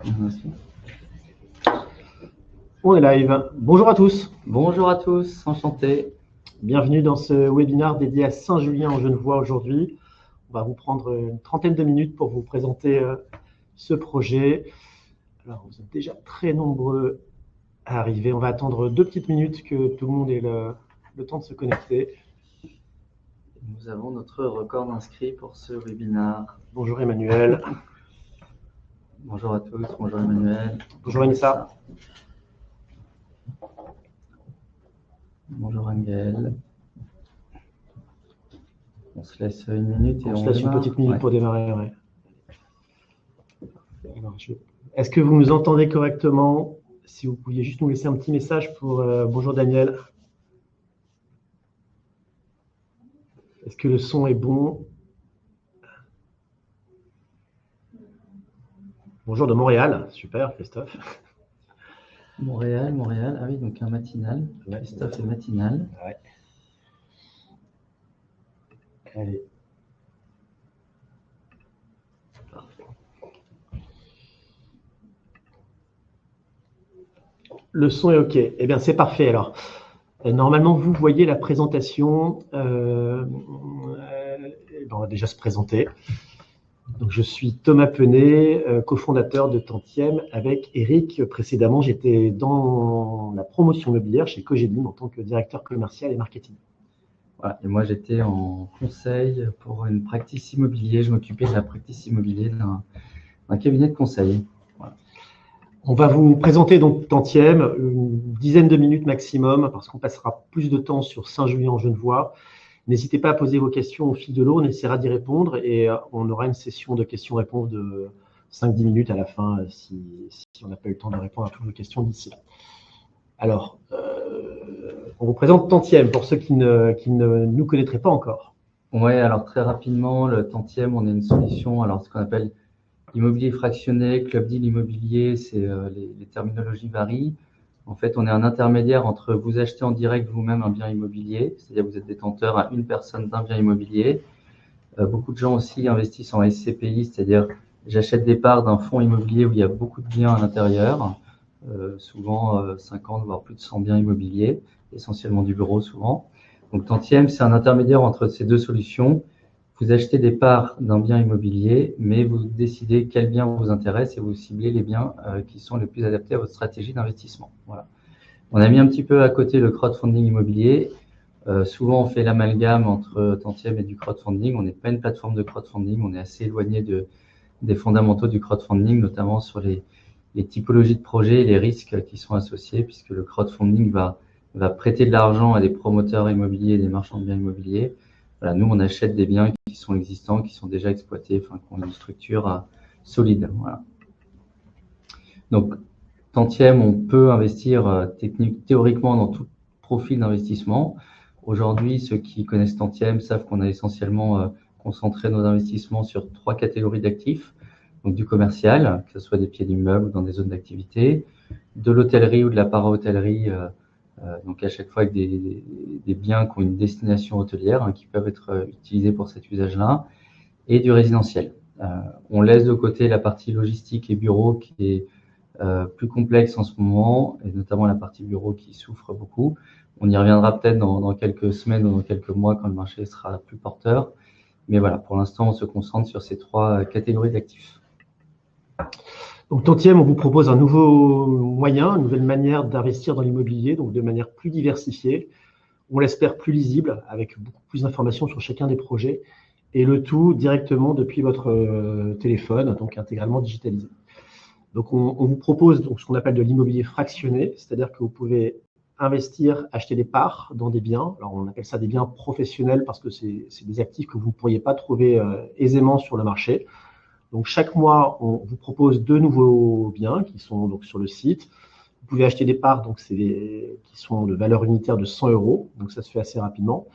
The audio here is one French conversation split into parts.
Merci. On est live. Bonjour à tous. Bonjour à tous, enchanté. Bienvenue dans ce webinaire dédié à Saint-Julien en Genevois aujourd'hui. On va vous prendre une trentaine de minutes pour vous présenter ce projet. Alors, vous êtes déjà très nombreux à arriver. On va attendre 2 petites minutes que tout le monde ait le temps de se connecter. Nous avons notre record d'inscrits pour ce webinaire. Bonjour Emmanuel. Bonjour à tous, bonjour Emmanuel. Bonjour Anissa. Bonjour Angel. On se laisse une minute et on se laisse démarre. Une petite minute pour démarrer. Ouais. Alors, est-ce que vous nous entendez correctement? Si vous pouviez juste nous laisser un petit message pour bonjour Daniel. Est-ce que le son est bon? Bonjour de Montréal, super Christophe. Montréal, ah oui, donc un matinal. Ouais, Christophe est matinal. Ouais. Allez. Parfait. Le son est OK. Eh bien, c'est parfait alors. Normalement, vous voyez la présentation. On va déjà se présenter. Donc, je suis Thomas Penet, cofondateur de Tantième avec Eric. Précédemment, j'étais dans la promotion immobilière chez Cogedim en tant que directeur commercial et marketing. Voilà. Et moi, j'étais en conseil pour une practice immobilier. Je m'occupais de la practice immobilier d'un cabinet de conseil. Voilà. On va vous présenter donc Tantième, une dizaine de minutes maximum, parce qu'on passera plus de temps sur Saint-Julien en Genevois. N'hésitez pas à poser vos questions au fil de l'eau, on essaiera d'y répondre et on aura une session de questions-réponses de 5-10 minutes à la fin si on n'a pas eu le temps de répondre à toutes vos questions d'ici là. Alors, on vous présente Tantième pour ceux qui ne nous connaîtraient pas encore. Oui, alors très rapidement, le Tantième, on est une solution, alors ce qu'on appelle immobilier fractionné, club deal immobilier, c'est les terminologies varient. En fait, on est un intermédiaire entre vous achetez en direct vous-même un bien immobilier, c'est-à-dire que vous êtes détenteur à une personne d'un bien immobilier. Beaucoup de gens aussi investissent en SCPI, c'est-à-dire j'achète des parts d'un fonds immobilier où il y a beaucoup de biens à l'intérieur, souvent 50 voire plus de 100 biens immobiliers, essentiellement du bureau souvent. Donc Tantième, c'est un intermédiaire entre ces deux solutions. Vous achetez des parts d'un bien immobilier, mais vous décidez quel bien vous intéresse et vous ciblez les biens qui sont les plus adaptés à votre stratégie d'investissement. Voilà. On a mis un petit peu à côté le crowdfunding immobilier. Souvent, on fait l'amalgame entre Tantième et du crowdfunding. On n'est pas une plateforme de crowdfunding. On est assez éloigné des fondamentaux du crowdfunding, notamment sur les typologies de projets et les risques qui sont associés, puisque le crowdfunding va prêter de l'argent à des promoteurs immobiliers et des marchands de biens immobiliers. Voilà, nous, on achète des biens qui sont existants, qui sont déjà exploités, enfin, qui ont une structure solide. Voilà. Donc, Tantième, on peut investir théoriquement dans tout profil d'investissement. Aujourd'hui, ceux qui connaissent Tantième savent qu'on a essentiellement concentré nos investissements sur 3 catégories d'actifs. Donc, du commercial, que ce soit des pieds d'immeubles ou dans des zones d'activité, de l'hôtellerie ou de la para-hôtellerie, donc à chaque fois avec des biens qui ont une destination hôtelière, qui peuvent être utilisés pour cet usage-là, et du résidentiel. On laisse de côté la partie logistique et bureau qui est plus complexe en ce moment, et notamment la partie bureau qui souffre beaucoup. On y reviendra peut-être dans quelques semaines ou dans quelques mois quand le marché sera plus porteur. Mais voilà, pour l'instant, on se concentre sur ces 3 catégories d'actifs. Donc Tantième, on vous propose un nouveau moyen, une nouvelle manière d'investir dans l'immobilier, donc de manière plus diversifiée, on l'espère plus lisible, avec beaucoup plus d'informations sur chacun des projets, et le tout directement depuis votre téléphone, donc intégralement digitalisé. Donc on vous propose donc ce qu'on appelle de l'immobilier fractionné, c'est-à-dire que vous pouvez investir, acheter des parts dans des biens. Alors on appelle ça des biens professionnels parce que c'est des actifs que vous ne pourriez pas trouver aisément sur le marché. Donc, chaque mois, on vous propose 2 nouveaux biens qui sont donc sur le site. Vous pouvez acheter des parts donc qui sont de valeur unitaire de 100 €. Donc, ça se fait assez rapidement.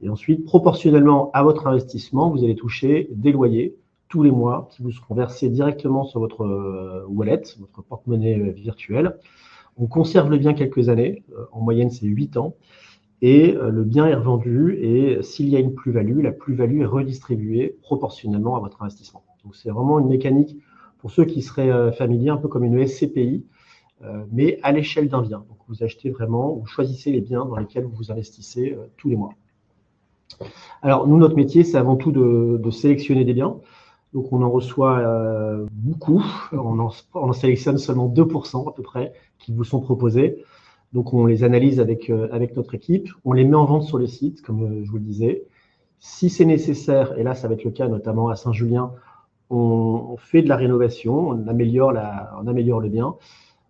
Et ensuite, proportionnellement à votre investissement, vous allez toucher des loyers tous les mois qui vous seront versés directement sur votre wallet, votre porte-monnaie virtuelle. On conserve le bien quelques années. En moyenne, c'est 8 ans. Et le bien est revendu et s'il y a une plus-value, la plus-value est redistribuée proportionnellement à votre investissement. Donc, c'est vraiment une mécanique pour ceux qui seraient familiers, un peu comme une SCPI, mais à l'échelle d'un bien. Donc, vous achetez vraiment, vous choisissez les biens dans lesquels vous investissez tous les mois. Alors, nous, notre métier, c'est avant tout de sélectionner des biens. Donc, on en reçoit beaucoup. On en sélectionne seulement 2% à peu près qui vous sont proposés. Donc, on les analyse avec notre équipe. On les met en vente sur le site, comme je vous le disais. Si c'est nécessaire, et là, ça va être le cas notamment à Saint-Julien, on fait de la rénovation, on améliore le bien.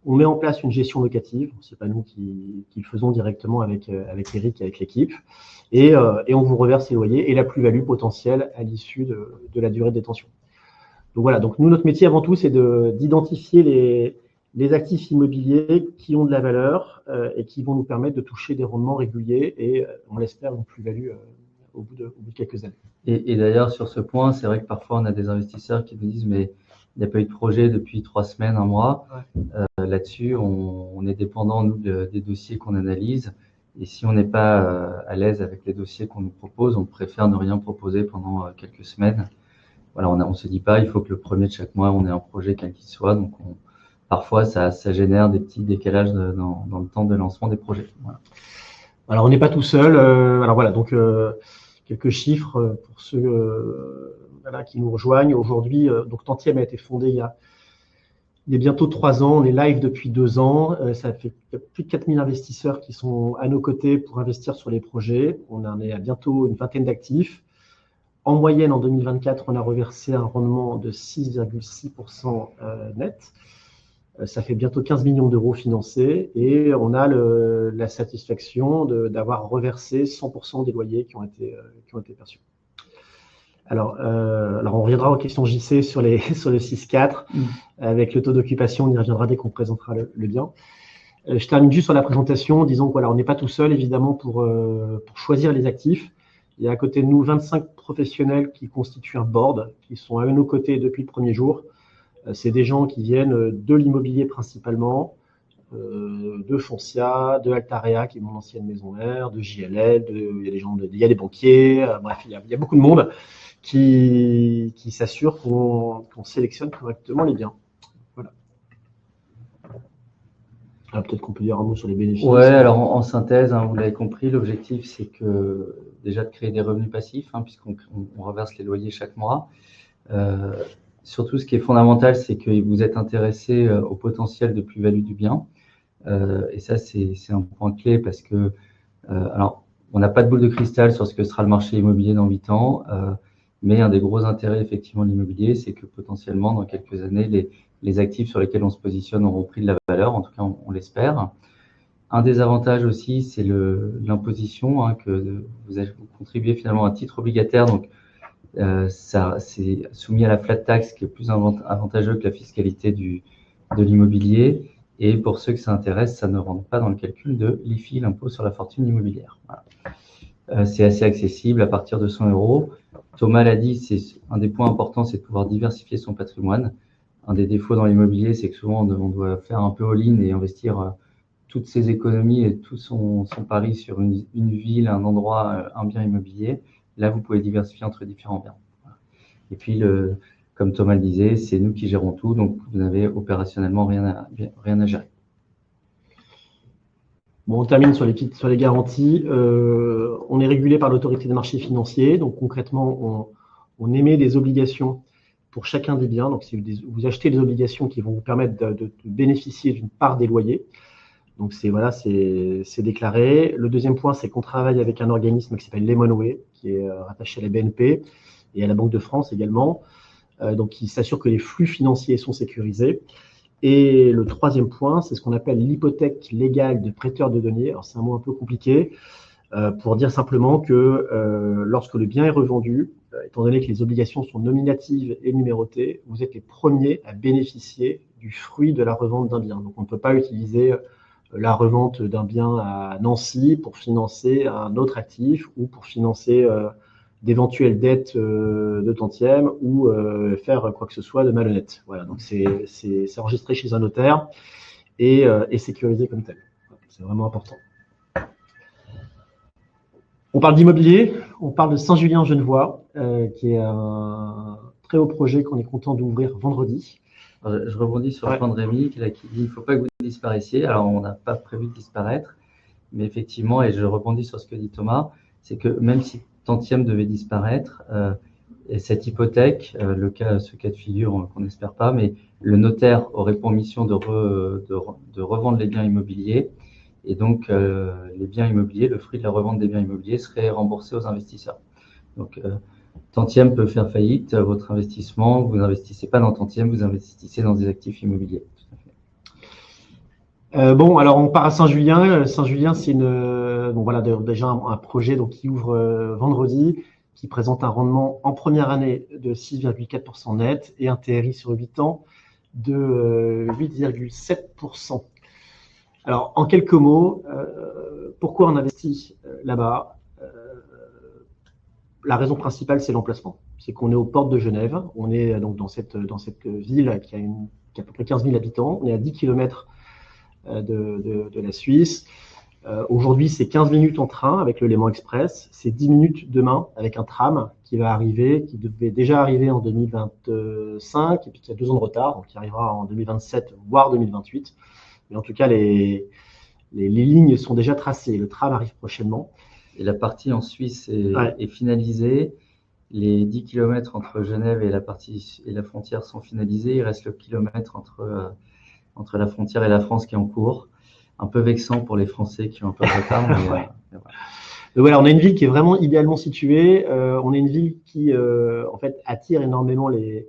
On met en place une gestion locative. Ce n'est pas nous qui le faisons directement avec Eric et avec l'équipe. Et on vous reverse les loyers et la plus-value potentielle à l'issue de la durée de détention. Donc voilà, donc nous, notre métier avant tout, c'est d'identifier les actifs immobiliers qui ont de la valeur et qui vont nous permettre de toucher des rendements réguliers et, on l'espère, une plus-value au bout de quelques années. Et d'ailleurs, sur ce point, c'est vrai que parfois, on a des investisseurs qui nous disent « mais il n'y a pas eu de projet depuis 3 semaines, 1 mois ouais. ». Là-dessus, on est dépendant, nous, des dossiers qu'on analyse. Et si on n'est pas à l'aise avec les dossiers qu'on nous propose, on préfère ne rien proposer pendant quelques semaines. Voilà, on se dit pas, il faut que le premier de chaque mois, on ait un projet quel qu'il soit. Donc, parfois, ça génère des petits décalages dans le temps de lancement des projets. Voilà. Alors, on n'est pas tout seul. Alors voilà, donc quelques chiffres pour ceux qui nous rejoignent. Aujourd'hui, donc Tantième a été fondé il y a bientôt 3 ans. On est live depuis 2 ans. Ça fait plus de 4000 investisseurs qui sont à nos côtés pour investir sur les projets. On en est à bientôt une vingtaine d'actifs. En moyenne, en 2024, on a reversé un rendement de 6,6% net. Ça fait bientôt 15 millions d'euros financés et on a la satisfaction d'avoir reversé 100% des loyers qui ont été perçus. Alors, on reviendra aux questions JC sur le 6.4. Avec le taux d'occupation, on y reviendra dès qu'on présentera le bien. Je termine juste sur la présentation en disant qu'on n'est pas tout seul, évidemment, pour choisir les actifs. Il y a à côté de nous 25 professionnels qui constituent un board, qui sont à nos côtés depuis le premier jour. C'est des gens qui viennent de l'immobilier principalement, de Foncia, de Altarea, qui est mon ancienne maison mère, de JLL, il y a des banquiers, bref, il y a beaucoup de monde qui s'assure qu'on sélectionne correctement les biens. Voilà. Peut-être qu'on peut dire un mot sur les bénéfices. Ouais, alors en synthèse, vous l'avez compris, l'objectif c'est déjà de créer des revenus passifs, puisqu'on reverse les loyers chaque mois. Surtout, ce qui est fondamental, c'est que vous êtes intéressé au potentiel de plus-value du bien. Et ça, c'est un point clé parce que, alors, on n'a pas de boule de cristal sur ce que sera le marché immobilier dans 8 ans. Mais un des gros intérêts, effectivement, de l'immobilier, c'est que potentiellement, dans quelques années, les actifs sur lesquels on se positionne auront pris de la valeur. En tout cas, on l'espère. Un des avantages aussi, c'est l'imposition, que vous contribuez finalement à titre obligataire. Donc, ça, c'est soumis à la flat tax, qui est plus avantageux que la fiscalité de l'immobilier. Et pour ceux que ça intéresse, ça ne rentre pas dans le calcul de l'IFI, l'impôt sur la fortune immobilière. Voilà. C'est assez accessible à partir de 100 €. Thomas l'a dit, c'est un des points importants, c'est de pouvoir diversifier son patrimoine. Un des défauts dans l'immobilier, c'est que souvent on doit faire un peu all-in et investir toutes ses économies et tout son pari sur une ville, un endroit, un bien immobilier. Là, vous pouvez diversifier entre différents biens. Voilà. Et puis, comme Thomas le disait, c'est nous qui gérons tout, donc vous n'avez opérationnellement rien à gérer. Bon, on termine sur les garanties. On est régulé par l'autorité des marchés financiers. Donc, concrètement, on émet des obligations pour chacun des biens. Donc, si vous achetez des obligations qui vont vous permettre de bénéficier d'une part des loyers. Donc, c'est déclaré. Le deuxième point, c'est qu'on travaille avec un organisme qui s'appelle Lemonway, qui est rattaché à la BNP et à la Banque de France également. Donc, qui s'assure que les flux financiers sont sécurisés. Et le troisième point, c'est ce qu'on appelle l'hypothèque légale de prêteur de deniers. Alors, c'est un mot un peu compliqué pour dire simplement que lorsque le bien est revendu, étant donné que les obligations sont nominatives et numérotées, vous êtes les premiers à bénéficier du fruit de la revente d'un bien. Donc, on ne peut pas utiliser la revente d'un bien à Nancy pour financer un autre actif ou pour financer d'éventuelles dettes de tantième ou faire quoi que ce soit de malhonnête. Voilà, donc c'est enregistré chez un notaire et sécurisé comme tel. C'est vraiment important. On parle d'immobilier, on parle de Saint-Julien-Genevois, qui est un très haut projet qu'on est content d'ouvrir vendredi. Alors, je rebondis sur le point de Rémi qui dit il ne faut pas que vous disparaissiez. Alors, on n'a pas prévu de disparaître, mais effectivement, et je rebondis sur ce que dit Thomas, c'est que même si Tantième devait disparaître, et cette hypothèque, ce cas de figure qu'on n'espère pas, mais le notaire aurait pour mission de revendre les biens immobiliers, et donc les biens immobiliers, le fruit de la revente des biens immobiliers serait remboursé aux investisseurs. Donc, Tantième peut faire faillite, votre investissement, vous n'investissez pas dans Tantième, vous investissez dans des actifs immobiliers. Tout à fait. Bon, alors on part à Saint-Julien. Saint-Julien, c'est voilà, déjà un projet donc, qui ouvre vendredi, qui présente un rendement en première année de 6,4% net et un TRI sur 8 ans de 8,7%. Alors, en quelques mots, pourquoi on investit là-bas? La raison principale, c'est l'emplacement. C'est qu'on est aux portes de Genève. On est donc dans cette ville qui a à peu près 15 000 habitants. On est à 10 km de la Suisse. Aujourd'hui, c'est 15 minutes en train avec le Léman Express. C'est 10 minutes demain avec un tram qui va arriver, qui devait déjà arriver en 2025 et puis qui a 2 ans de retard, donc qui arrivera en 2027, voire 2028. Mais en tout cas, les lignes sont déjà tracées. Le tram arrive prochainement. Et la partie en Suisse est finalisée. Les 10 km entre Genève et la frontière sont finalisés. Il reste le kilomètre entre la frontière et la France qui est en cours. Un peu vexant pour les Français qui ont un peu de retard. Mais voilà. Voilà, on a une ville qui est vraiment idéalement située. On a une ville qui en fait attire énormément les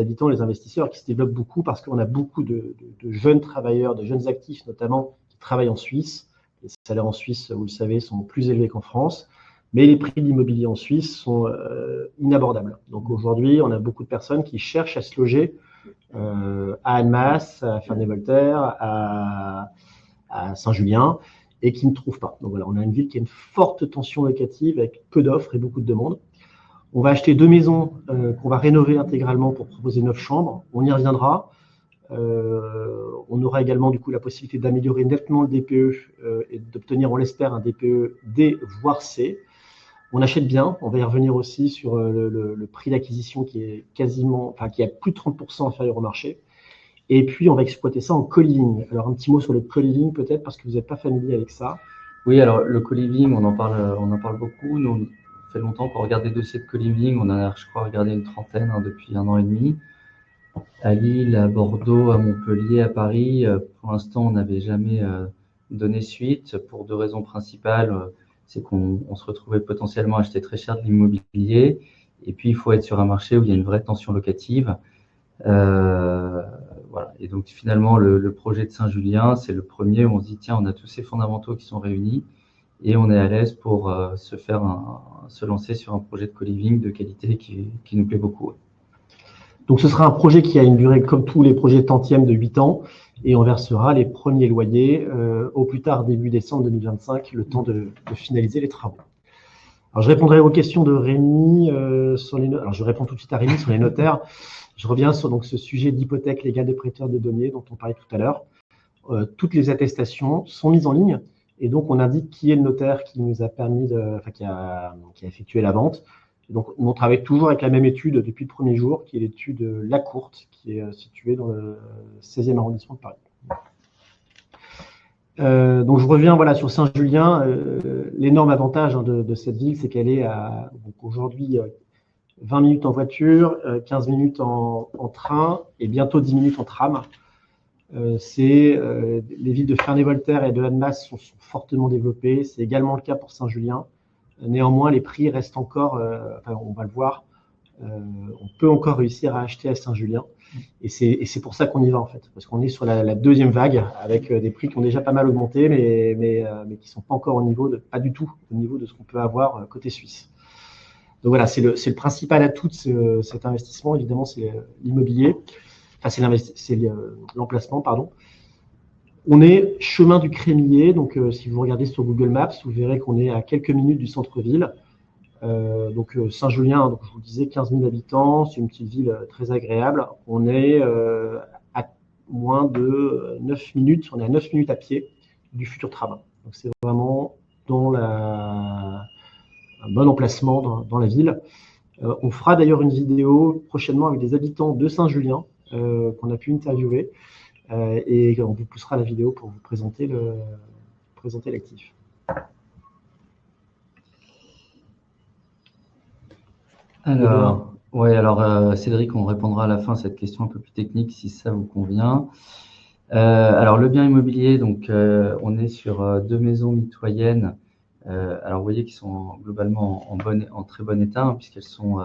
habitants, les investisseurs, qui se développent beaucoup parce qu'on a beaucoup de jeunes travailleurs, de jeunes actifs notamment, qui travaillent en Suisse. Les salaires en Suisse, vous le savez, sont plus élevés qu'en France, mais les prix de l'immobilier en Suisse sont inabordables. Donc aujourd'hui, on a beaucoup de personnes qui cherchent à se loger à Annemasse, à Ferney-Voltaire, à Saint-Julien, et qui ne trouvent pas. Donc voilà, on a une ville qui a une forte tension locative avec peu d'offres et beaucoup de demandes. On va acheter 2 maisons qu'on va rénover intégralement pour proposer 9 chambres. On y reviendra. On aura également du coup la possibilité d'améliorer nettement le DPE et d'obtenir, on l'espère, un DPE D voire C. On achète bien, on va y revenir aussi sur le prix d'acquisition qui est qui est à plus de 30% inférieur au marché. Et puis on va exploiter ça en co-living. Alors un petit mot sur le co-living peut-être parce que vous n'êtes pas familier avec ça. Oui, alors le co-living, on en parle beaucoup. Nous, ça fait longtemps qu'on regarde des dossiers de co-living. On en a, je crois, regardé une trentaine depuis 1 an et demi. À Lille, à Bordeaux, à Montpellier, à Paris. Pour l'instant, on n'avait jamais donné suite pour 2 raisons principales. C'est qu'on se retrouvait potentiellement à acheter très cher de l'immobilier. Et puis, il faut être sur un marché où il y a une vraie tension locative. Voilà. Et donc, finalement, le projet de Saint-Julien, c'est le premier où on se dit, tiens, on a tous ces fondamentaux qui sont réunis et on est à l'aise pour se lancer sur un projet de co-living de qualité qui nous plaît beaucoup. Donc, ce sera un projet qui a une durée, comme tous les projets Tantième, de 8 ans et on versera les premiers loyers au plus tard début décembre 2025, le temps de finaliser les travaux. Alors, je répondrai aux questions de Rémi sur les notaires. Alors, je réponds tout de suite à Rémi sur les notaires. Je reviens sur donc, ce sujet d'hypothèque légale des prêteurs de deniers dont on parlait tout à l'heure. Toutes les attestations sont mises en ligne et donc on indique qui est le notaire qui nous a permis qui a effectué la vente. Et donc on travaille toujours avec la même étude depuis le premier jour, qui est l'étude Lacourte, qui est située dans le 16e arrondissement de Paris. Donc je reviens sur Saint-Julien. L'énorme avantage de cette ville, c'est qu'elle est à aujourd'hui 20 minutes en voiture, 15 minutes en train et bientôt 10 minutes en tram. Les villes de Ferney-Voltaire et de Annemasse sont fortement développées. C'est également le cas pour Saint-Julien. Néanmoins, les prix restent encore, on va le voir, on peut encore réussir à acheter à Saint-Julien. Et c'est pour ça qu'on y va en fait, parce qu'on est sur la deuxième vague avec des prix qui ont déjà pas mal augmenté, mais qui sont pas encore pas du tout au niveau de ce qu'on peut avoir côté suisse. Donc voilà, c'est le principal atout de cet investissement, évidemment, c'est l'immobilier, c'est l'emplacement, pardon. On est chemin du Crémier, donc si vous regardez sur Google Maps, vous verrez qu'on est à quelques minutes du centre-ville. Donc Saint-Julien, donc je vous le disais, 15 000 habitants, c'est une petite ville très agréable. On est à moins de 9 minutes, on est à 9 minutes à pied du futur tram. Donc c'est vraiment dans un bon emplacement dans la ville. On fera d'ailleurs une vidéo prochainement avec des habitants de Saint-Julien qu'on a pu interviewer. Et on vous poussera la vidéo pour vous présenter l'actif. Alors, Cédric, on répondra à la fin à cette question un peu plus technique si ça vous convient. Alors, le bien immobilier, donc, on est sur 2 maisons mitoyennes. Alors, vous voyez qu'ils sont globalement en très bon état, hein, puisqu'elles sont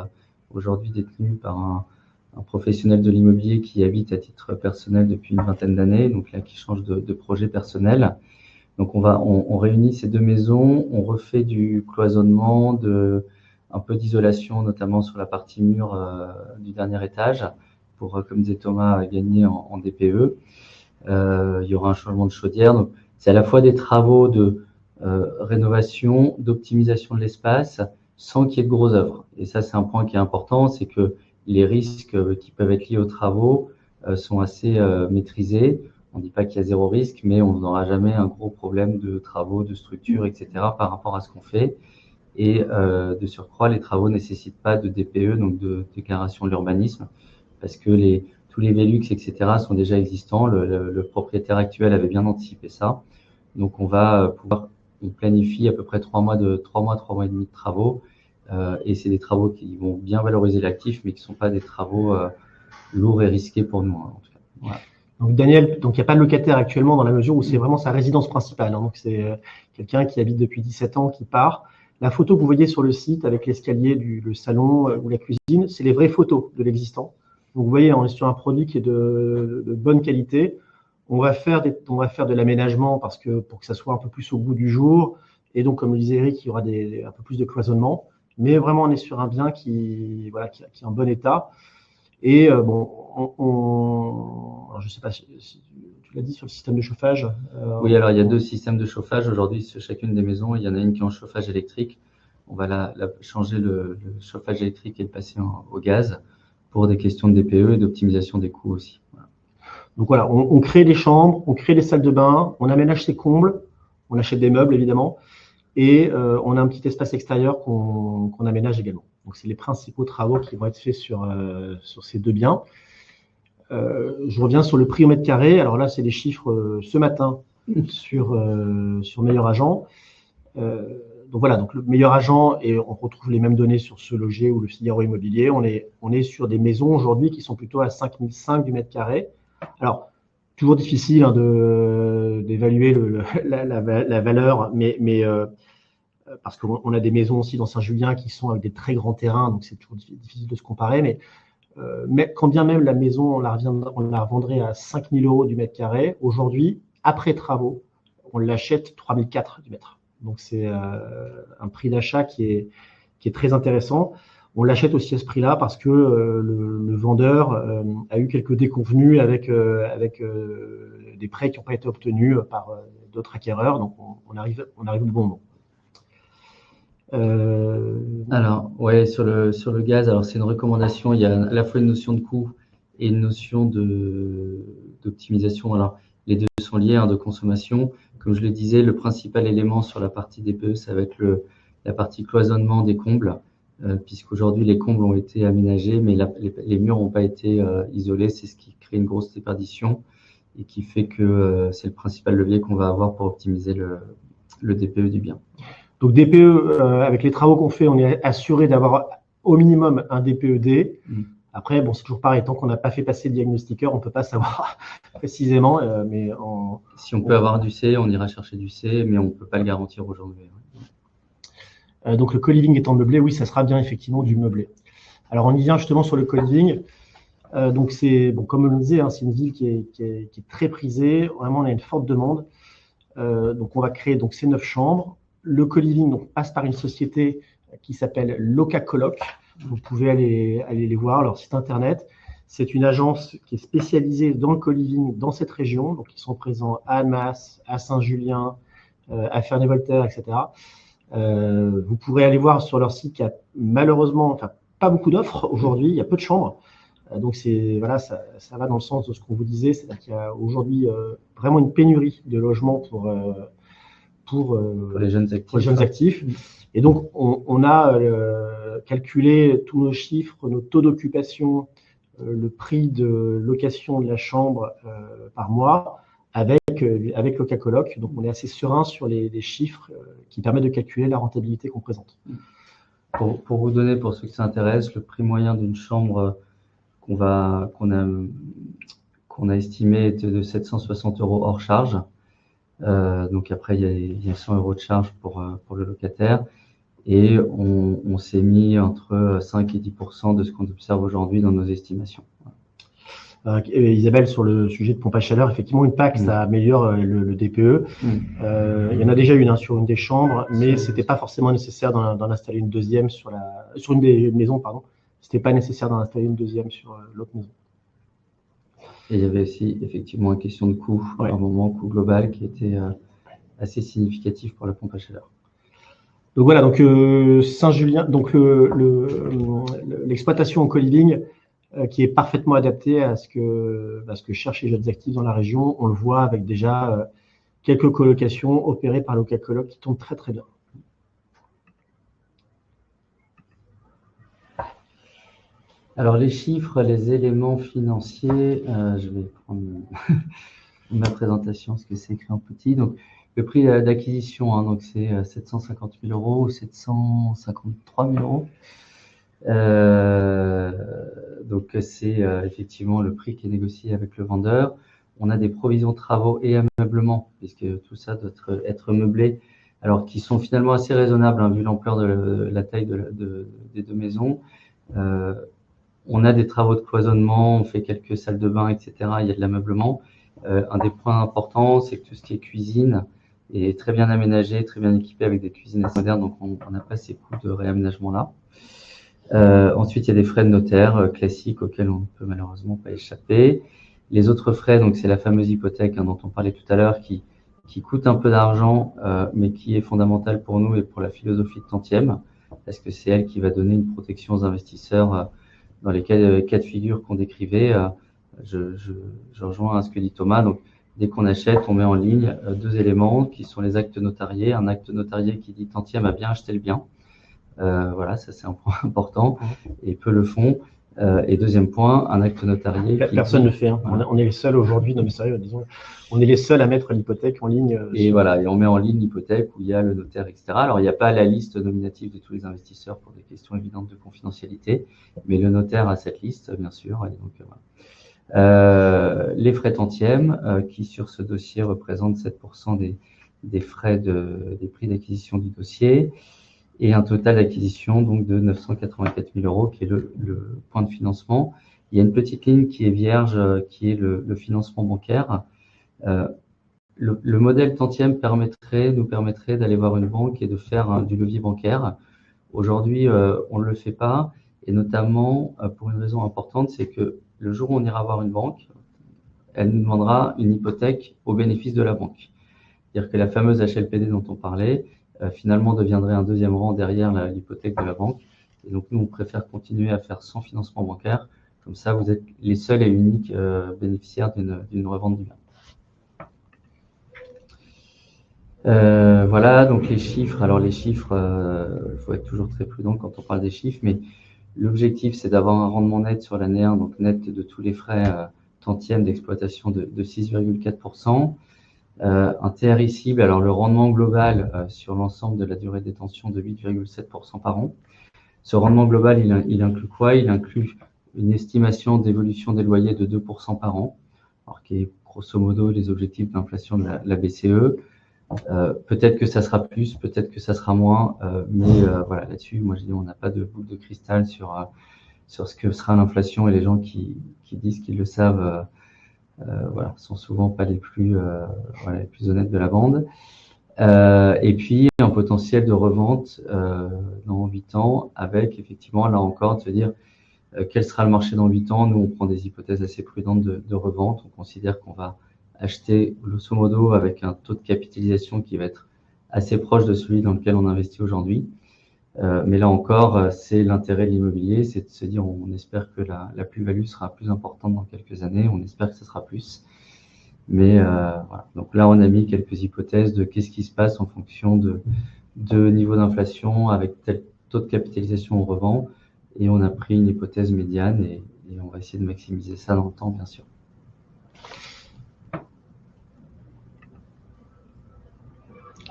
aujourd'hui détenues par un professionnel de l'immobilier qui habite à titre personnel depuis une vingtaine d'années, donc là, qui change de projet personnel. Donc, on réunit ces 2 maisons, on refait du cloisonnement, un peu d'isolation, notamment sur la partie mur du dernier étage, pour, comme disait Thomas, gagner en DPE. Il y aura un changement de chaudière. Donc, c'est à la fois des travaux de rénovation, d'optimisation de l'espace, sans qu'il y ait de grosses œuvres. Et ça, c'est un point qui est important, c'est que les risques qui peuvent être liés aux travaux sont assez maîtrisés. On ne dit pas qu'il y a 0 risque, mais on n'aura jamais un gros problème de travaux, de structure, etc. par rapport à ce qu'on fait. Et de surcroît, les travaux ne nécessitent pas de DPE, donc de déclaration de l'urbanisme, parce que tous les Velux, etc. sont déjà existants. Le propriétaire actuel avait bien anticipé ça. Donc, on planifie à peu près 3 mois et demi de travaux. Et c'est des travaux qui vont bien valoriser l'actif, mais qui ne sont pas des travaux lourds et risqués pour nous, hein, en tout cas. Voilà. Donc Daniel, il n'y a pas de locataire actuellement dans la mesure où c'est vraiment sa résidence principale. Hein. Donc c'est quelqu'un qui habite depuis 17 ans, qui part. La photo que vous voyez sur le site avec l'escalier, le salon ou la cuisine, c'est les vraies photos de l'existant. Donc vous voyez, on est sur un produit qui est de bonne qualité. On va faire de l'aménagement pour que ça soit un peu plus au goût du jour. Et donc, comme le disait Eric, il y aura un peu plus de cloisonnement. Mais vraiment, on est sur un bien qui est en bon état. Et alors, je ne sais pas si tu l'as dit sur le système de chauffage. Oui, alors il y a 2 systèmes de chauffage aujourd'hui sur chacune des maisons. Il y en a une qui est en chauffage électrique. On va changer le chauffage électrique et le passer au gaz pour des questions de DPE et d'optimisation des coûts aussi. Voilà. Donc voilà, on crée des chambres, on crée des salles de bain, on aménage ses combles, on achète des meubles évidemment, et on a un petit espace extérieur qu'on aménage également. Donc c'est les principaux travaux qui vont être faits sur ces 2 biens. Je reviens sur le prix au mètre carré. Alors là, c'est des chiffres ce matin sur Meilleur Agent. Donc voilà, donc le Meilleur Agent, et on retrouve les mêmes données sur Ce Loger ou le Figaro Immobilier. On est sur des maisons aujourd'hui qui sont plutôt à 5 005 du mètre carré. Alors, toujours difficile d'évaluer la valeur, mais parce qu'on a des maisons aussi dans Saint-Julien qui sont avec des très grands terrains, donc c'est toujours difficile de se comparer. Mais quand bien même la maison, on la revendrait à 5 000 € du mètre carré, aujourd'hui, après travaux, on l'achète 3 400 du mètre. Donc c'est un prix d'achat qui est très intéressant. On l'achète aussi à ce prix-là parce que le vendeur a eu quelques déconvenues avec des prêts qui n'ont pas été obtenus par d'autres acquéreurs. Donc on arrive au bon moment. Alors, ouais, sur le gaz, alors c'est une recommandation. Il y a à la fois une notion de coût et une notion d'optimisation. Alors, les 2 sont liés, hein, de consommation. Comme je le disais, le principal élément sur la partie DPE, ça va être la partie cloisonnement des combles, puisqu'aujourd'hui, les combles ont été aménagés, mais les murs n'ont pas été isolés. C'est ce qui crée une grosse déperdition et qui fait que c'est le principal levier qu'on va avoir pour optimiser le DPE du bien. Donc DPE, avec les travaux qu'on fait, on est assuré d'avoir au minimum un DPE-D. Après, bon, c'est toujours pareil, tant qu'on n'a pas fait passer le diagnostiqueur, on ne peut pas savoir précisément. Si on peut avoir du C, on ira chercher du C, mais on ne peut pas le garantir aujourd'hui. Donc le co-living étant meublé, oui, ça sera bien effectivement du meublé. Alors on y vient justement sur le co-living. Donc c'est, bon, comme on le disait, hein, c'est une ville qui est très prisée. Vraiment, on a une forte demande. Donc on va créer donc ces 9 chambres. Le co-living passe par une société qui s'appelle Locacoloc. Vous pouvez aller les voir, leur site internet. C'est une agence qui est spécialisée dans le co-living dans cette région. Donc, ils sont présents à Annemasse, à Saint-Julien, à Ferney-Voltaire, etc. Vous pourrez aller voir sur leur site qu'il y a malheureusement pas beaucoup d'offres aujourd'hui. Il y a peu de chambres. Donc, voilà, ça va dans le sens de ce qu'on vous disait. C'est-à-dire qu'il y a aujourd'hui vraiment une pénurie de logements pour les jeunes actifs. Et donc, on a calculé tous nos chiffres, nos taux d'occupation, le prix de location de la chambre par mois avec Locacoloc. Donc, on est assez serein sur les chiffres qui permettent de calculer la rentabilité qu'on présente. Pour vous donner, pour ceux qui s'intéressent, le prix moyen d'une chambre qu'on a estimé était de 760 € hors charge. Donc après, il y a 100 € de charge pour le locataire. Et on s'est mis entre 5 et 10% de ce qu'on observe aujourd'hui dans nos estimations. Isabelle, sur le sujet de pompe à chaleur, effectivement, une PAC, ça améliore le DPE. Il y en a déjà une sur une des chambres, mais c'était pas forcément nécessaire d'en installer une deuxième sur une des maisons, pardon. C'était pas nécessaire d'en installer une deuxième sur l'autre maison. Et il y avait aussi effectivement une question de coût, à un moment, coût global qui était assez significatif pour la pompe à chaleur. Donc voilà, donc Saint-Julien, donc l'exploitation en co-living qui est parfaitement adaptée à ce que cherchent les jeunes actifs dans la région. On le voit avec déjà quelques colocations opérées par Locacoloc qui tombent très très bien. Alors les chiffres, les éléments financiers, je vais prendre ma présentation parce que c'est écrit en petit. Donc le prix d'acquisition, donc c'est 750 000 € ou 753 000 €. Donc c'est effectivement le prix qui est négocié avec le vendeur. On a des provisions de travaux et ameublement, puisque tout ça doit être meublé, alors qui sont finalement assez raisonnables vu l'ampleur de la taille des deux maisons. On a des travaux de cloisonnement, on fait quelques salles de bain, etc. Il y a de l'ameublement. Un des points importants, c'est que tout ce qui est cuisine est très bien aménagé, très bien équipé avec des cuisines assez modernes, donc on n'a pas ces coûts de réaménagement-là. Ensuite, il y a des frais de notaire classiques auxquels on ne peut malheureusement pas échapper. Les autres frais, donc c'est la fameuse hypothèque dont on parlait tout à l'heure, qui coûte un peu d'argent, mais qui est fondamentale pour nous et pour la philosophie de Tantième, parce que c'est elle qui va donner une protection aux investisseurs dans les cas de figure qu'on décrivait. Je rejoins ce que dit Thomas. Donc, dès qu'on achète, on met en ligne deux éléments qui sont les actes notariés. Un acte notarié qui dit Tantième a bien acheté le bien. Voilà, ça c'est un point important et peu le font. Et deuxième point, un acte notarié. Personne ne le fait. Voilà. On est les seuls aujourd'hui, non mais sérieux, disons, on est les seuls à mettre l'hypothèque en ligne. Et voilà, et on met en ligne l'hypothèque où il y a le notaire, etc. Alors il n'y a pas la liste nominative de tous les investisseurs pour des questions évidentes de confidentialité, mais le notaire a cette liste, bien sûr. Et donc, voilà. Les frais tantièmes, qui sur ce dossier représentent 7% des frais des prix d'acquisition du dossier. Et un total d'acquisition donc de 984 000 € qui est le point de financement. Il y a une petite ligne qui est vierge, qui est le financement bancaire. Le modèle Tantième nous permettrait d'aller voir une banque et de faire du levier bancaire. Aujourd'hui, on ne le fait pas, et notamment pour une raison importante, c'est que le jour où on ira voir une banque, elle nous demandera une hypothèque au bénéfice de la banque. C'est-à-dire que la fameuse HLPD dont on parlait, finalement deviendrait un deuxième rang derrière l'hypothèque de la banque. Et donc nous, on préfère continuer à faire sans financement bancaire. Comme ça, vous êtes les seuls et uniques bénéficiaires d'une revente du bien. Voilà, donc les chiffres. Alors les chiffres, il faut être toujours très prudent quand on parle des chiffres, mais l'objectif, c'est d'avoir un rendement net sur l'année 1, donc net de tous les frais tantièmes d'exploitation de 6,4%. Un TRI cible, alors le rendement global sur l'ensemble de la durée de détention de 8,7% par an. Ce rendement global, il inclut quoi? Il inclut une estimation d'évolution des loyers de 2% par an, alors qui est grosso modo les objectifs d'inflation de la BCE. Peut-être que ça sera plus, peut-être que ça sera moins, mais voilà, là-dessus, moi je dis on n'a pas de boule de cristal sur ce que sera l'inflation, et les gens qui disent qu'ils le savent voilà, sont souvent pas les plus honnêtes de la bande. Et puis un potentiel de revente dans 8 ans, avec effectivement là encore de se dire quel sera le marché dans 8 ans. Nous on prend des hypothèses assez prudentes de revente. On considère qu'on va acheter grosso modo avec un taux de capitalisation qui va être assez proche de celui dans lequel on investit aujourd'hui. Mais là encore, c'est l'intérêt de l'immobilier, c'est de se dire on espère que la plus-value sera plus importante dans quelques années, on espère que ce sera plus. Mais voilà. Donc là, on a mis quelques hypothèses de qu'est-ce qui se passe en fonction de niveau d'inflation avec tel taux de capitalisation on revend, et on a pris une hypothèse médiane, et et on va essayer de maximiser ça dans le temps, bien sûr.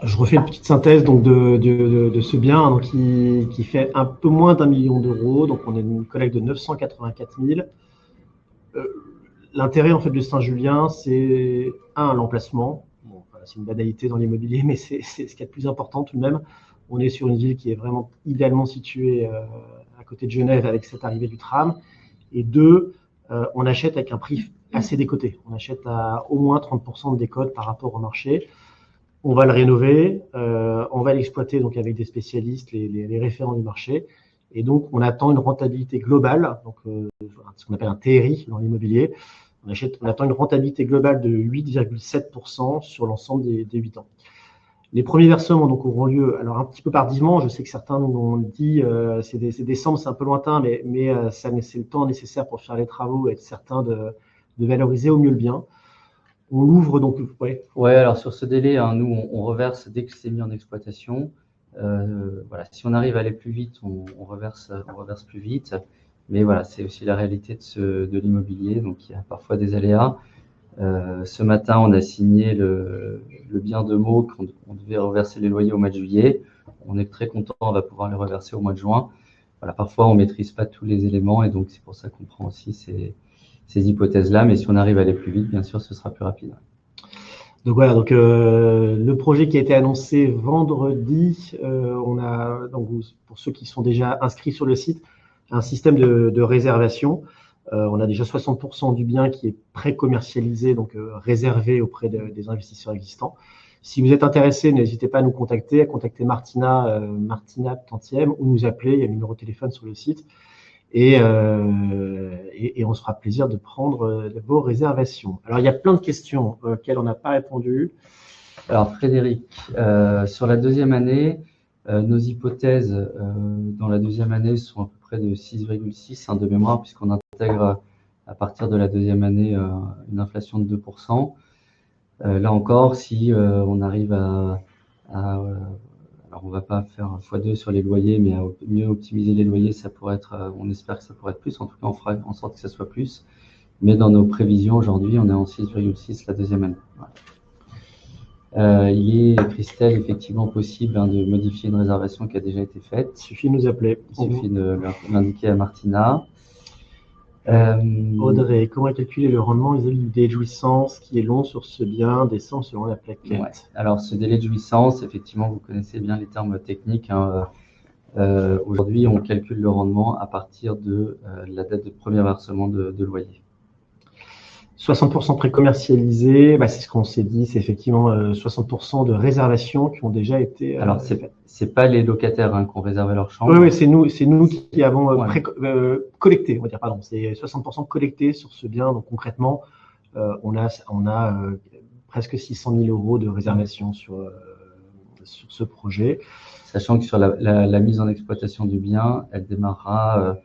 Je refais une petite synthèse donc, de ce bien donc, qui fait un peu moins d'1 million d'euros. Donc, on est une collecte de 984 000. L'intérêt en fait, de Saint-Julien, c'est l'emplacement. Bon, voilà, c'est une banalité dans l'immobilier, mais c'est ce qu'il y a de plus important tout de même. On est sur une ville qui est vraiment idéalement située à côté de Genève avec cette arrivée du tram. Et deux, on achète avec un prix assez décoté. On achète à au moins 30% de décote par rapport au marché. On va le rénover, on va l'exploiter donc avec des spécialistes, les référents du marché. Et donc, on attend une rentabilité globale, donc ce qu'on appelle un TRI dans l'immobilier. On attend une rentabilité globale de 8,7% sur l'ensemble des 8 ans. Les premiers versements donc, auront lieu alors un petit peu tardivement. Je sais que certains nous ont dit c'est décembre, c'est un peu lointain, mais c'est le temps nécessaire pour faire les travaux et être certain de valoriser au mieux le bien. On l'ouvre donc. Ouais, alors sur ce délai, hein, nous, on reverse dès que c'est mis en exploitation. Voilà, si on arrive à aller plus vite, on reverse plus vite. Mais voilà, c'est aussi la réalité de l'immobilier. Donc, il y a parfois des aléas. Ce matin, on a signé le bien de Meaux qu'on devait reverser les loyers au mois de juillet. On est très content, on va pouvoir les reverser au mois de juin. Voilà, parfois, on maîtrise pas tous les éléments et donc c'est pour ça qu'on prend aussi ces hypothèses-là. Mais si on arrive à aller plus vite, bien sûr, ce sera plus rapide. Donc voilà, donc le projet qui a été annoncé vendredi, on a donc pour ceux qui sont déjà inscrits sur le site, un système de réservation. On a déjà 60% du bien qui est pré-commercialisé, donc réservé auprès des investisseurs existants. Si vous êtes intéressé, n'hésitez pas à nous contacter, à contacter Martina Tantième ou nous appeler. Il y a le numéro de téléphone sur le site. Et on se fera plaisir de prendre vos réservations. Alors, il y a plein de questions auxquelles on n'a pas répondu. Alors, Frédéric, sur la deuxième année, nos hypothèses dans la deuxième année sont à peu près de 6,6 de mémoire, puisqu'on intègre à partir de la deuxième année une inflation de 2%. Là encore, si on arrive alors on va pas faire un x2 sur les loyers, mais à mieux optimiser les loyers, ça pourrait être, on espère que ça pourrait être plus. En tout cas, on fera en sorte que ça soit plus. Mais dans nos prévisions aujourd'hui, on est en 6,6 la deuxième année. Voilà. Il est, Christelle, effectivement possible de modifier une réservation qui a déjà été faite. Il suffit de nous appeler. Il suffit de l'indiquer à Martina. Audrey, comment calculer le rendement vis-à-vis du délai de jouissance qui est long sur ce bien, descend selon la plaquette? Ouais. Alors, ce délai de jouissance, effectivement, vous connaissez bien les termes techniques. Aujourd'hui, on calcule le rendement à partir de la date de premier versement de loyer. 60% pré-commercialisé, c'est ce qu'on s'est dit, c'est effectivement 60% de réservations qui ont déjà été. Alors, c'est pas les locataires qui ont réservé leur chambre. Oui, c'est nous qui avons collecté, on va dire, pardon. C'est 60% collecté sur ce bien. Donc concrètement, on a presque 600 000 euros de réservation sur ce projet. Sachant que sur la mise en exploitation du bien, elle démarrera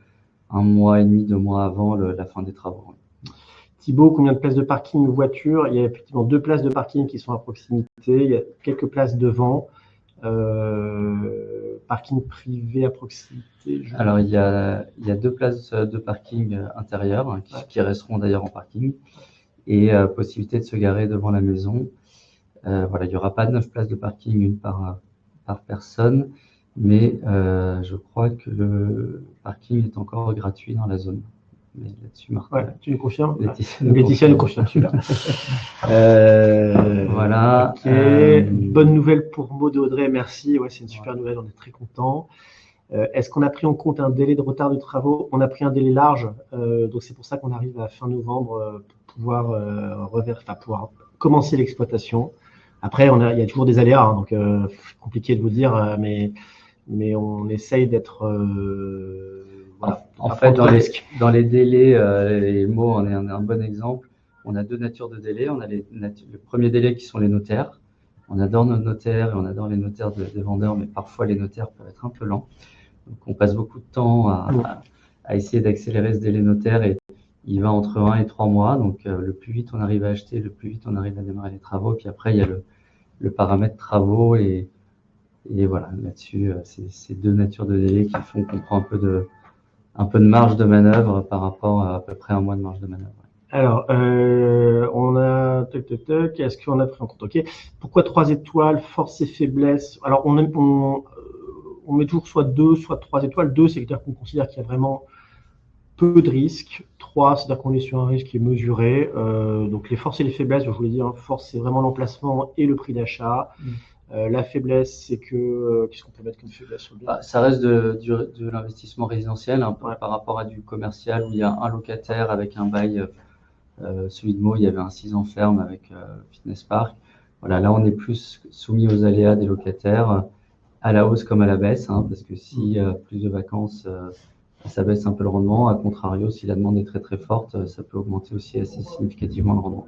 1 mois et demi, 2 mois avant la fin des travaux. Thibaut, combien de places de parking voiture? Il y a effectivement 2 places de parking qui sont à proximité. Il y a quelques places devant. Parking privé à proximité. Alors, il y a 2 places de parking intérieures qui resteront d'ailleurs en parking et possibilité de se garer devant la maison. Voilà, il n'y aura pas 9 places de parking, une par personne, mais je crois que le parking est encore gratuit dans la zone. Mais là-dessus, Martin. Ouais, tu nous confirmes? Laetitia nous confirme, super. Voilà. Okay. Bonne nouvelle pour Maud et Audrey, merci. Ouais, c'est une super nouvelle, on est très contents. Est-ce qu'on a pris en compte un délai de retard de travaux? On a pris un délai large, donc c'est pour ça qu'on arrive à fin novembre pour pouvoir commencer l'exploitation. Après, il y a toujours des aléas, donc compliqué de vous dire, mais on essaye d'être. Voilà, en fait, dans les délais, les mots, on est un bon exemple. On a 2 natures de délais. On a le premier délai qui sont les notaires. On adore nos notaires et on adore les notaires des vendeurs, mais parfois les notaires peuvent être un peu lents. Donc, on passe beaucoup de temps à essayer d'accélérer ce délai notaire et il va entre 1 et 3 mois. Donc, le plus vite on arrive à acheter, le plus vite on arrive à démarrer les travaux. Puis après, il y a le paramètre travaux et voilà, là-dessus, c'est 2 natures de délai qui font qu'on prend un peu de marge de manœuvre par rapport à peu près un mois de marge de manœuvre. Alors, on a est-ce qu'on a pris en compte? Ok. Pourquoi 3 étoiles, force et faiblesse? Alors, on met toujours soit 2, soit 3 étoiles. 2, c'est-à-dire qu'on considère qu'il y a vraiment peu de risques. 3, c'est-à-dire qu'on est sur un risque qui est mesuré. Donc, les forces et les faiblesses, je voulais dire, hein, force, c'est vraiment l'emplacement et le prix d'achat. La faiblesse, c'est que qu'est-ce qu'on peut mettre comme faiblesse sur le bien? Ça reste de l'investissement résidentiel, un peu par rapport à du commercial où il y a un locataire avec un bail. Celui de Meaux, il y avait un 6 ans ferme avec Fitness Park. Voilà, là, on est plus soumis aux aléas des locataires, à la hausse comme à la baisse, hein, parce que s'il y a plus de vacances, ça baisse un peu le rendement. A contrario, si la demande est très très forte, ça peut augmenter aussi assez significativement le rendement.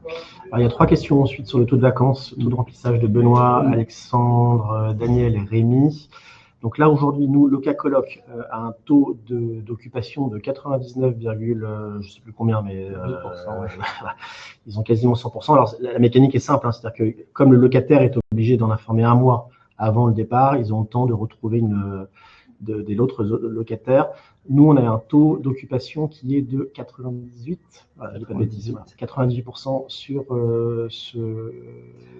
Alors, il y a 3 questions ensuite sur le taux de vacances, taux de remplissage de Benoît, Alexandre, Daniel et Rémi. Donc là, aujourd'hui, nous, Loca Coloc a un taux d'occupation de 99, je sais plus combien, mais 2%, ouais. Ils ont quasiment 100%. Alors, la mécanique est simple, hein, c'est-à-dire que comme le locataire est obligé d'en informer un mois avant le départ, ils ont le temps de retrouver des autres locataires. Nous, on a un taux d'occupation qui est de 98, 98% sur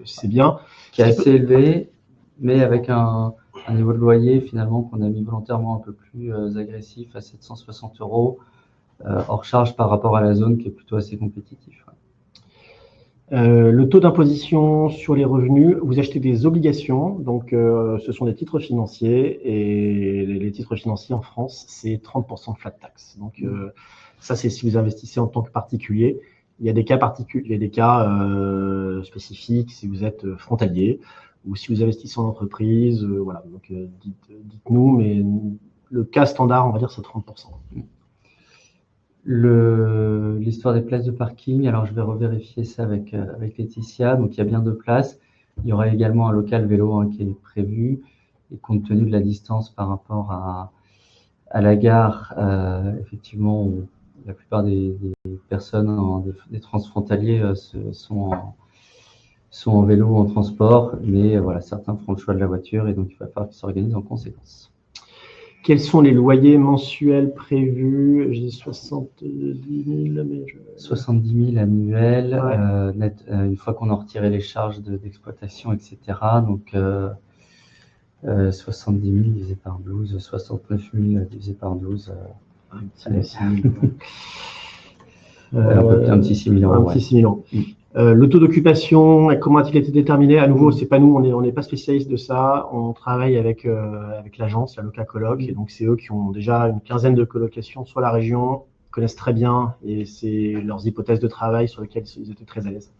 ces biens. Qui est assez élevé, mais avec un niveau de loyer finalement qu'on a mis volontairement un peu plus agressif à 760 €, hors charge par rapport à la zone qui est plutôt assez compétitif. Le taux d'imposition sur les revenus, vous achetez des obligations, donc ce sont des titres financiers et les titres financiers en France, c'est 30% de flat tax. Donc ça, c'est si vous investissez en tant que particulier. Il y a des cas particuliers, il y a des cas spécifiques si vous êtes frontalier ou si vous investissez en entreprise. Voilà, donc dites-nous, mais le cas standard, on va dire, c'est 30%. L'histoire des places de parking, alors je vais revérifier ça avec Laetitia. Donc il y a bien 2 places. Il y aura également un local vélo, hein, qui est prévu. Et compte tenu de la distance par rapport à la gare, effectivement, la plupart des personnes, des transfrontaliers sont en vélo ou en transport. Mais voilà, certains feront le choix de la voiture et donc il va falloir qu'ils s'organisent en conséquence. Quels sont les loyers mensuels prévus? J'ai 70 000, mais 70 000 annuels, Ouais. net, une fois qu'on a retiré les charges d'exploitation, etc. Donc 70 000 divisé par 12, 69 000 divisé par 12. Un allez. petit 6 000. Un petit 6 000 €. Un petit 6 000 €. Le taux d'occupation, comment a-t-il été déterminé? À nouveau, c'est pas nous, on n'est pas spécialiste de ça. On travaille avec l'agence, la Loca Coloc, et donc c'est eux qui ont déjà une quinzaine de colocations sur la région, connaissent très bien, et c'est leurs hypothèses de travail sur lesquelles ils étaient très à l'aise.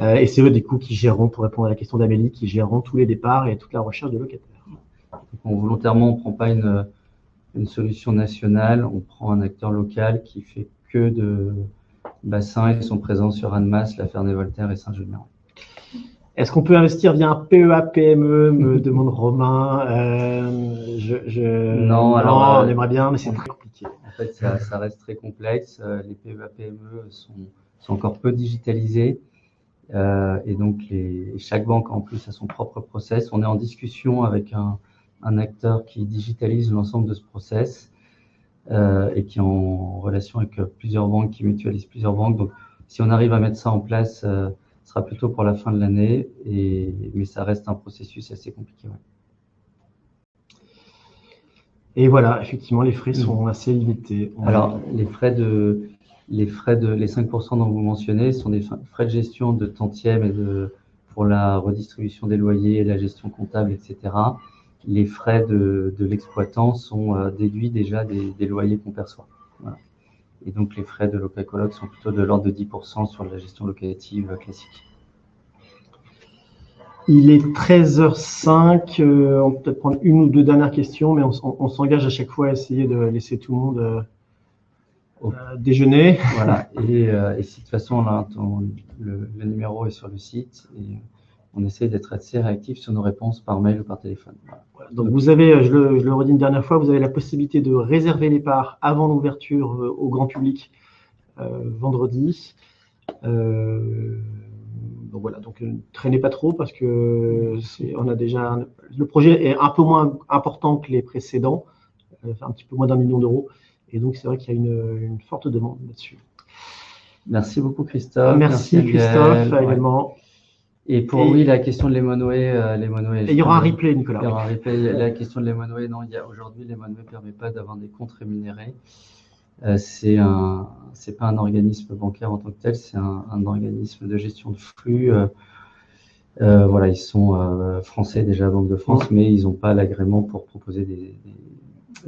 Et c'est eux, du coup, qui géreront, pour répondre à la question d'Amélie, qui géreront tous les départs et toute la recherche de locataires. Volontairement, on ne prend pas une solution nationale, on prend un acteur local qui fait que de bassins. Ils sont présents sur Annemasse, La Ferney-Voltaire et Saint-Julien. Est-ce qu'on peut investir via un PEA-PME, me demande Romain. Non, alors, on aimerait bien, mais c'est très compliqué. En fait, ça reste très complexe. Les PEA-PME sont encore peu digitalisés. Et donc, chaque banque, en plus, a son propre process. On est en discussion avec un acteur qui digitalise l'ensemble de ce process et qui est en relation avec plusieurs banques, qui mutualisent plusieurs banques. Donc, si on arrive à mettre ça en place, ce sera plutôt pour la fin de l'année, mais ça reste un processus assez compliqué. Ouais. Et voilà, effectivement, les frais sont assez limités. Alors, les 5% dont vous mentionnez sont des frais de gestion de tantième pour la redistribution des loyers, la gestion comptable, etc. Les frais de l'exploitant sont déduits déjà des loyers qu'on perçoit. Voilà. Et donc, les frais de Loca Coloc sont plutôt de l'ordre de 10% sur la gestion locative classique. Il est 13h05. On peut peut-être prendre une ou deux dernières questions, mais on s'engage à chaque fois à essayer de laisser tout le monde déjeuner. Voilà. Et si de toute façon, là, le numéro est sur le site, et on essaie d'être assez réactif sur nos réponses par mail ou par téléphone. Voilà. Donc vous avez, je le redis une dernière fois, vous avez la possibilité de réserver les parts avant l'ouverture au grand public vendredi. Donc voilà, donc ne traînez pas trop parce que le projet est un peu moins important que les précédents, un petit peu moins d'1 million d'euros. Et donc, c'est vrai qu'il y a une forte demande là-dessus. Merci beaucoup, Christophe. Merci Christophe, Ouais. également. Et pour oui, la question de Lemonway, Et il y aura un replay, Nicolas. Il y aura un replay. La question de Lemonway, non, aujourd'hui, Lemonway ne permet pas d'avoir des comptes rémunérés. C'est pas un organisme bancaire en tant que tel, c'est un organisme de gestion de flux. Voilà, ils sont français déjà, Banque de France, mais ils n'ont pas l'agrément pour proposer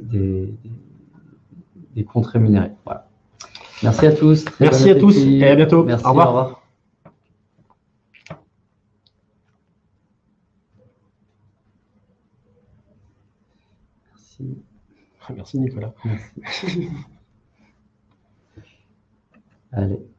des comptes rémunérés. Voilà. Merci à tous. Merci à tous et à bientôt. Merci, au revoir. Au revoir. Merci. Merci Nicolas. Merci. Allez.